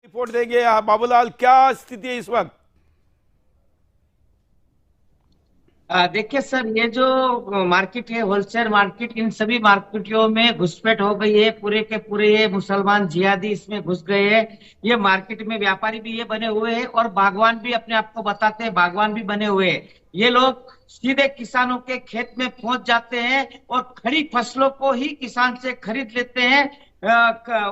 Report देंगे बाबूलाल, क्या स्थिति है इस वक्त? देखिए सर, ये जो मार्केट है, होलसेल मार्केट, इन सभी मार्केटों में घुसपैठ हो गई है। पूरे के पूरे ये मुसलमान जिहादी इसमें घुस गए हैं। ये मार्केट में व्यापारी भी ये बने हुए हैं और बागवान भी अपने आप को बताते हैं, बागवान भी बने हुए हैं। ये लोग सीधे किसानों के खेत में पहुंच जाते हैं और खड़ी फसलों को ही किसान से खरीद लेते हैं।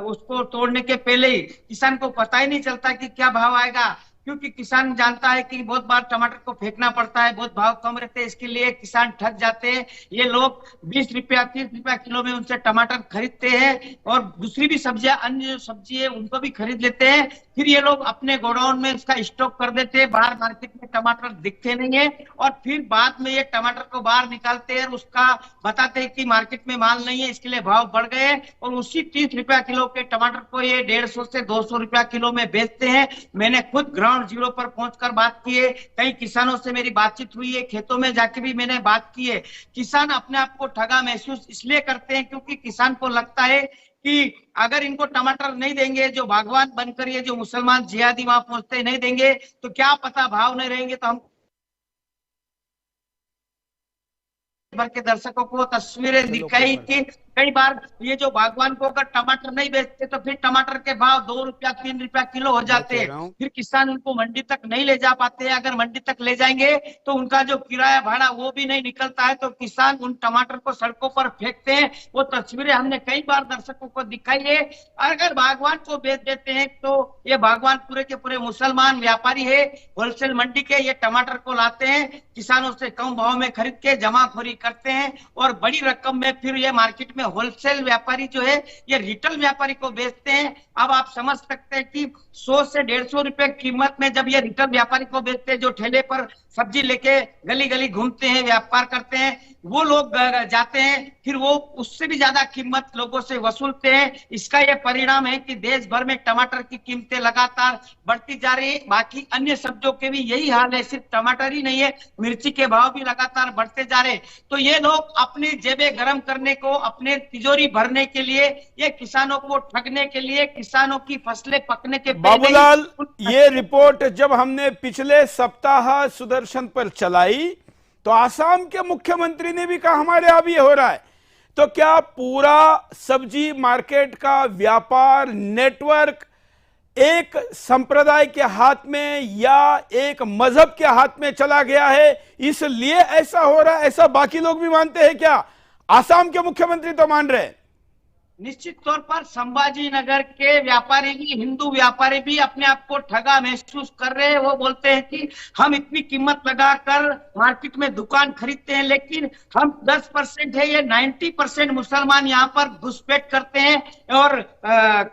उसको तोड़ने के पहले ही किसान को पता ही नहीं चलता कि क्या भाव आएगा, क्योंकि किसान जानता है कि बहुत बार टमाटर को फेंकना पड़ता है, बहुत भाव कम रहते हैं, इसके लिए किसान ठग जाते हैं। ये लोग 20 रुपया 30 रुपया किलो में उनसे टमाटर खरीदते हैं और दूसरी भी सब्जियां, अन्य जो सब्जी है उनको भी खरीद लेते हैं। फिर ये लोग अपने गोडाउन में इसका स्टॉक कर देते हैं। बाहर मार्केट में टमाटर दिखते नहीं है और फिर बाद में ये टमाटर को बाहर निकालते हैं और उसका बताते हैं कि मार्केट में माल नहीं है, इसके लिए भाव बढ़ गए। और उसी 30 रुपया किलो के टमाटर को ये 150 से 200 रुपया किलो में बेचते हैं। मैंने खुद ग्राउंड जीरो पर पहुंचकर बात की है, कई किसानों से मेरी बातचीत हुई है, खेतों में जाके भी मैंने बात की है। किसान अपने आप को ठगा महसूस इसलिए करते हैं क्योंकि किसान को लगता है कि अगर इनको टमाटर नहीं देंगे, जो बागवान बनकर ये जो मुसलमान जिहादी वहां पहुंचते नहीं देंगे, तो क्या पता भाव नहीं रहेंगे तो हम भर के दर्शकों को तस्वीरें दिखाई कि कई बार ये जो बागवान को अगर टमाटर नहीं बेचते तो फिर टमाटर के भाव 2 रुपया 3 रुपया किलो हो जाते हैं। फिर किसान उनको मंडी तक नहीं ले जा पाते हैं। अगर मंडी तक ले जाएंगे तो उनका जो किराया भाड़ा वो भी नहीं निकलता है, तो किसान उन टमाटर को सड़कों पर फेंकते हैं। वो तस्वीरें हमने कई बार दर्शकों को दिखाई है। अगर बागवान को बेच देते हैं तो ये बागवान पूरे के पूरे मुसलमान व्यापारी है, होलसेल मंडी के, ये टमाटर को लाते हैं, किसानों से कम भाव में खरीद के जमाखोरी करते हैं और बड़ी रकम में फिर ये मार्केट में होलसेल व्यापारी जो है ये रिटेल व्यापारी को बेचते हैं। अब आप समझ सकते हैं कि 100 से 150 रुपए कीमत में जब ये रिटेल व्यापारी को बेचते हैं, जो ठेले पर सब्जी लेके गली गली घूमते हैं, व्यापार करते हैं, वो लोग जाते हैं, फिर वो उससे भी ज्यादा कीमत लोगों से वसूलते हैं। इसका ये परिणाम है कि देश भर में टमाटर की कीमतें लगातार बढ़ती जा रही है। बाकी अन्य सब्जियों के भी यही हाल है, सिर्फ टमाटर ही नहीं है, मिर्ची के भाव भी लगातार बढ़ते जा रहे हैं। तो ये लोग अपनी जेबें गर्म करने को, अपने तिजोरी भरने के लिए, ये किसानों को ठगने के लिए, किसानों की फसलें पकने के बाबूलाल, ये रिपोर्ट जब हमने पिछले सप्ताह सुदर्शन पर चलाई तो आसाम के मुख्यमंत्री ने भी कहा हमारे यहां भी ये हो रहा है। तो क्या पूरा सब्जी मार्केट का व्यापार नेटवर्क एक संप्रदाय के हाथ में या एक मजहब के हाथ में चला गया है, इसलिए ऐसा हो रहा है? ऐसा बाकी लोग भी मानते हैं क्या? आसाम के मुख्यमंत्री तो मान रहे हैं। निश्चित तौर पर संभाजी नगर के व्यापारी भी, हिंदू व्यापारी भी अपने आप को ठगा महसूस कर रहे हैं। वो बोलते हैं कि हम इतनी कीमत लगाकर मार्केट में दुकान खरीदते हैं, लेकिन हम 10% है, ये 90% मुसलमान यहाँ पर घुसपैठ करते हैं और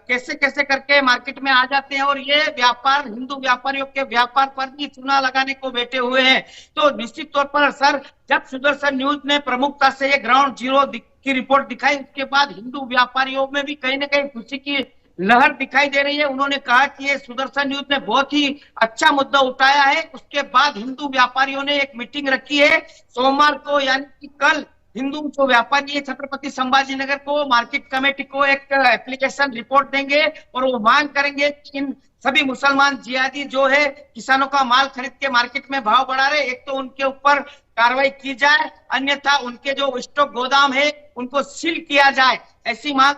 कैसे कैसे करके मार्केट में आ जाते हैं और ये व्यापार, हिंदू व्यापारियों के व्यापार पर भी चूना लगाने को बैठे हुए हैं। तो निश्चित तौर पर सर, जब सुदर्शन न्यूज ने प्रमुखता से ये ग्राउंड जीरो की रिपोर्ट दिखाई, उसके बाद हिंदू व्यापारियों में भी कहीं ना कहीं खुशी की लहर दिखाई दे रही है। उन्होंने कहा कि ये सुदर्शन न्यूज ने बहुत ही अच्छा मुद्दा उठाया है। उसके बाद हिंदू व्यापारियों ने एक मीटिंग रखी है सोमवार को, यानी कि कल। हिंदू जो व्यापारी है छत्रपति संभाजी नगर को, मार्केट कमेटी को एक एप्लीकेशन रिपोर्ट देंगे और वो मांग करेंगे कि इन सभी मुसलमान जिहादी जो है किसानों का माल खरीद के मार्केट में भाव बढ़ा रहे, एक तो उनके ऊपर कार्रवाई की जाए, अन्यथा उनके जो स्टॉक गोदाम है उनको सील किया जाए, ऐसी मांग